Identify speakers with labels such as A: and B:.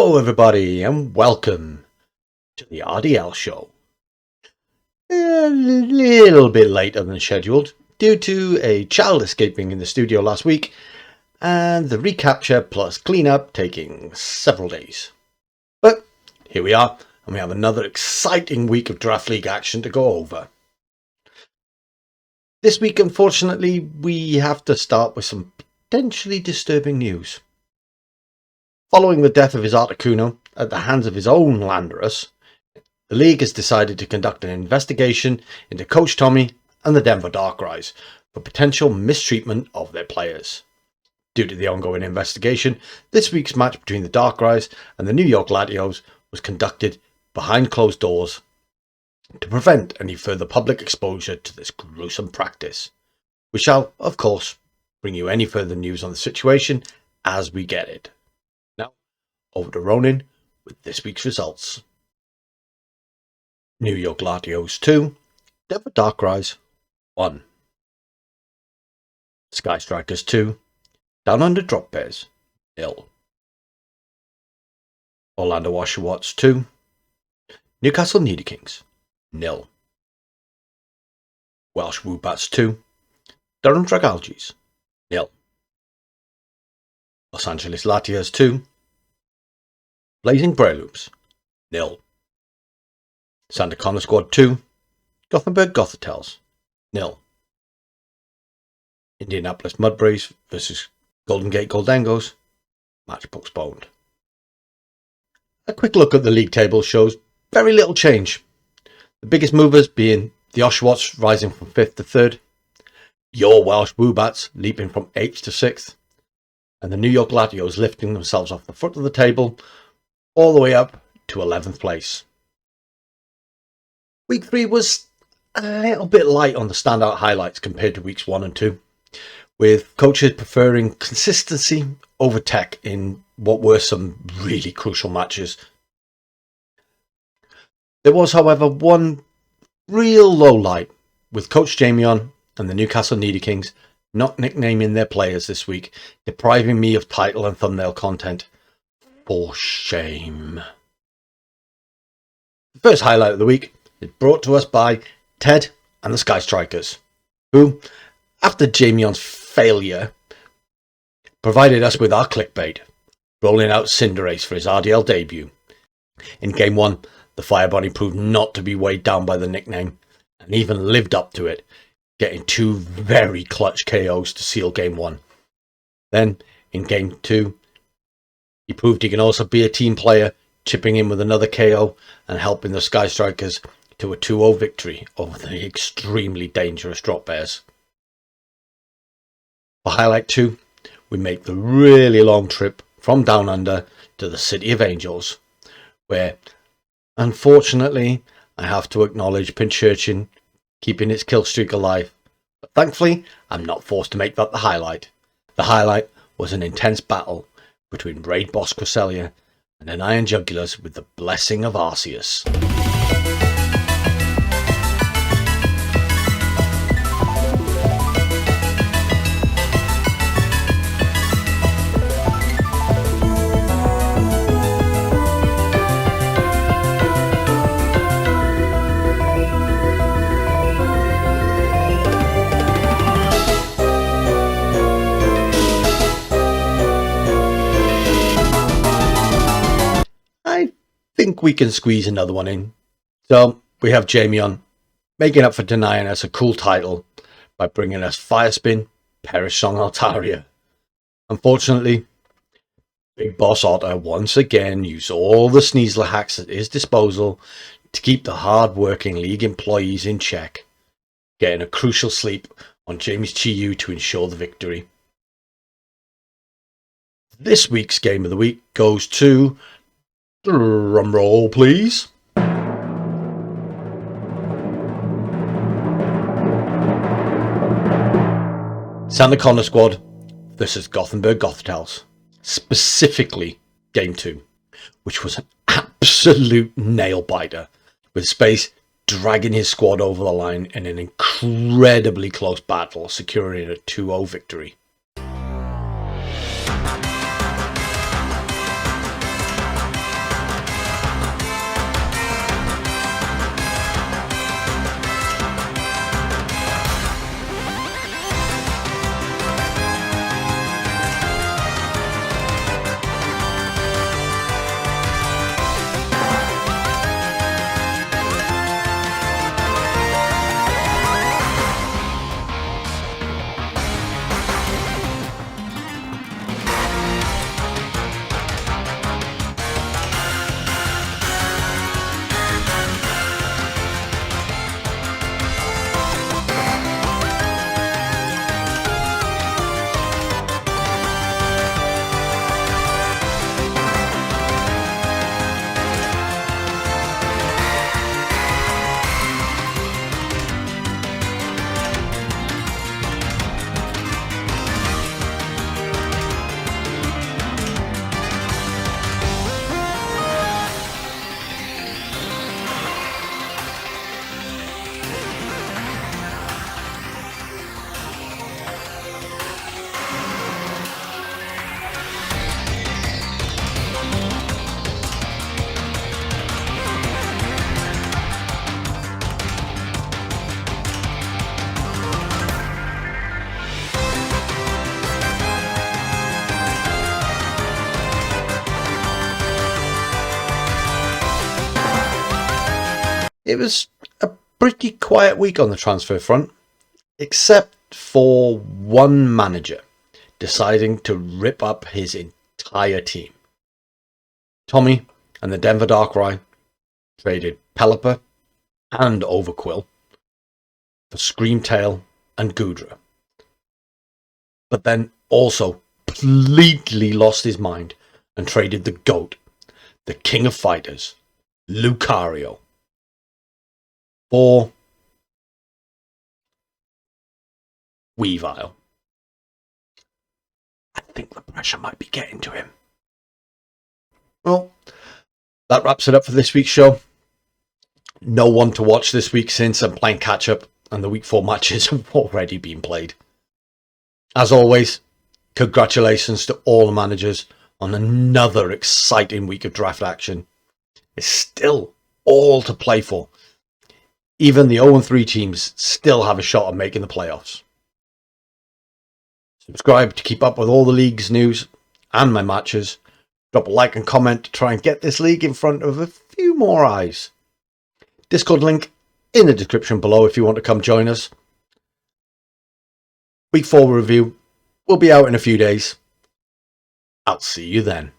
A: Hello everybody and welcome to the RDL show. A little bit later than scheduled due to a child escaping in the studio last week and the recapture plus cleanup taking several days. But here we are and we have another exciting week of Draft League action to go over. This week unfortunately we have to start with some potentially disturbing news. Following the death of his Articuno at the hands of his own Landorus, the league has decided to conduct an investigation into Coach Tommy and the Denver Darkrais for potential mistreatment of their players. Due to the ongoing investigation, this week's match between the Darkrais and the New York Latios was conducted behind closed doors to prevent any further public exposure to this gruesome practice. We shall, of course, bring you any further news on the situation as we get it. Over to Ronin with this week's results. New York Latios 2, Denver Darkrais 1. Sky Strikers 2, Down Under Drop Bears 0. Orlando Oshawotts 2, Newcastle Niederkings 0. Welsh Woobats 2, Durham Dragalges 0. Los Angeles Latias 2, Blazing Brelooms 0. Santa Connor Squad 2, Gothenburg Gothitels 0. Indianapolis Mudbraves vs Golden Gate Goldengos, match postponed. A quick look at the league table shows very little change. The biggest movers being the Oshawotts rising from 5th to 3rd, your Welsh Woobats leaping from 8th to 6th, and the New York Latios lifting themselves off the front of the table all the way up to 11th place. Week 3 was a little bit light on the standout highlights compared to weeks 1 and 2, with coaches preferring consistency over tech in what were some really crucial matches. There was, however, one real low light, with Coach Jamion and the Newcastle Niederkings not nicknaming their players this week, depriving me of title and thumbnail content. For shame. The first highlight of the week is brought to us by Ted and the Sky Strikers, who, after Jamion's failure, provided us with our clickbait, rolling out Cinderace for his RDL debut. In Game 1, the Fire Bunny proved not to be weighed down by the nickname, and even lived up to it, getting 2 very clutch KOs to seal Game 1. Then, in Game 2, he proved he can also be a team player, chipping in with another KO and helping the Sky Strikers to a 2-0 victory over the extremely dangerous Drop Bears. For Highlight 2, we make the really long trip from Down Under to the City of Angels, where, unfortunately, I have to acknowledge Pinchurchin keeping its kill streak alive. But thankfully, I'm not forced to make that the highlight. The highlight was an intense battle between Raid Boss Cresselia and an Iron Jugulars with the blessing of Arceus. I think we can squeeze another one in. So we have Jamion making up for denying us a cool title by bringing us Fire Spin, Perish Song Altaria. Unfortunately, Big Boss Otter once again used all the Sneasler hacks at his disposal to keep the hard-working league employees in check, getting a crucial sleep on Jamie's Chi-Yu to ensure the victory. This week's Game of the Week goes to... drum roll, please. Santa Connor Squad versus Gothenburg Gothitels. Specifically, Game 2, which was an absolute nail-biter, with Space dragging his squad over the line in an incredibly close battle, securing a 2-0 victory. It was a pretty quiet week on the transfer front, except for one manager deciding to rip up his entire team. Tommy and the Denver Darkrai traded Pelipper and Overquill for Screamtail and Goodra, but then also completely lost his mind and traded the GOAT, the King of Fighters, Lucario, for Weavile. I think the pressure might be getting to him. Well, that wraps it up for this week's show. No one to watch this week since I'm playing catch up and the week 4 matches have already been played. As always, congratulations to all the managers on another exciting week of draft action. It's still all to play for. Even the 0-3 teams still have a shot at making the playoffs. Subscribe to keep up with all the league's news and my matches. Drop a like and comment to try and get this league in front of a few more eyes. Discord link in the description below if you want to come join us. Week 4 review will be out in a few days. I'll see you then.